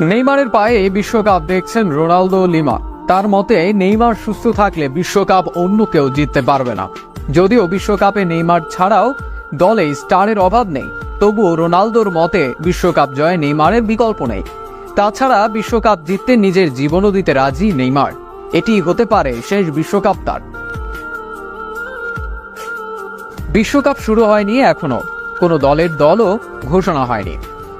নেইমারের পায়ে বিশ্বকাপ দেখছেন রোনালদো লিমা। তার মতে নেইমার সুস্থ থাকলে বিশ্বকাপ অন্য কেউ জিততে পারবে না। যদিও বিশ্বকাপে নেইমার ছাড়াও দলে স্টারের অভাব নেই, তবুও রোনালদোর মতে বিশ্বকাপ জয়ে নেইমারের বিকল্প নেই। তাছাড়া বিশ্বকাপ জিততে নিজের জীবনও দিতে রাজি নেইমার। এটি হতে পারে শেষ বিশ্বকাপ তার। বিশ্বকাপ শুরু হয়নি, এখনো কোনো দলও ঘোষণা হয়নি,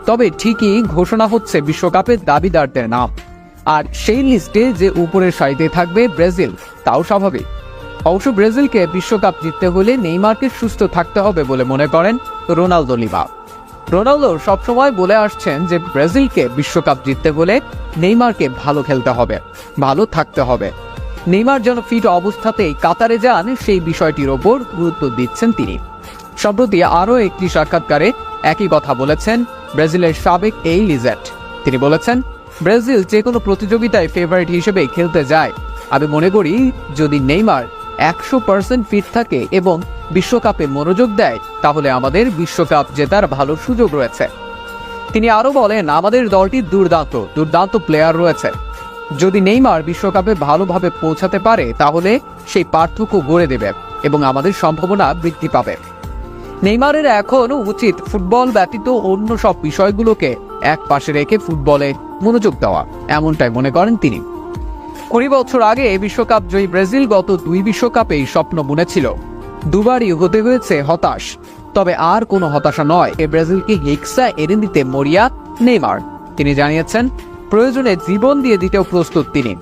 তবে ঠিকই ঘোষণা হচ্ছে বিশ্বকাপের দাবিদারদের নাম। আর সেই লিস্টে যে উপরের সারিতে থাকবে ব্রাজিল, তাও স্বাভাবিক। অবশ্য ব্রাজিলকে বিশ্বকাপ জিততে হলে নেইমারকে সুস্থ থাকতে হবে বলে মনে করেন রোনালদো লিমা। রোনালদো সবসময় বলে আসছেন যে ব্রাজিলকে বিশ্বকাপ জিততে হলে নেইমারকে ভালো খেলতে হবে, ভালো থাকতে হবে। নেইমার যেন ফিট অবস্থাতেই কাতারে যান, সেই বিষয়টির ওপর গুরুত্ব দিচ্ছেন তিনি। সম্প্রতি আরও একটি সাক্ষাৎকারে একই কথা বলেছেন ব্রাজিলের সাবেক এই লিজেন্ড। তিনি বলেছেন, ব্রাজিল যে কোনো প্রতিযোগিতায় ফেভারিট হিসেবে খেলতে যায়। আমি মনে করি যদি নেইমার 100% ফিট থাকে এবং বিশ্বকাপে মনোযোগ দেয়, তাহলে আমাদের বিশ্বকাপ জেতার ভালো সুযোগ রয়েছে। তিনি আরও বলেন, আমাদের দলটির দুর্দান্ত প্লেয়ার রয়েছে। যদি নেইমার বিশ্বকাপে ভালোভাবে পৌঁছাতে পারে, তাহলে সেই পার্থক্য গড়ে দেবে এবং আমাদের সম্ভাবনা বৃদ্ধি পাবে। নেইমারের এখন উচিত ফুটবল ব্যতীত অন্য সব বিষয়গুলোকে এক পাশে রেখে ফুটবলে মনোযোগ দেওয়া, এমনটাই মনে করেন তিনি। 20 বছর আগে বিশ্বকাপ জয়ী ব্রাজিল গত 2 বিশ্বকাপেই স্বপ্ন বুনেছিল। দুবারই হতে হয়েছে হতাশ, তবে আর কোনো হতাশা নয়। ব্রাজিলকে হেক্সা এনে দিতে মরিয়া নেইমার। তিনি জানিয়েছেন, প্রয়োজনে জীবন দিয়ে দিতেও প্রস্তুত তিনি।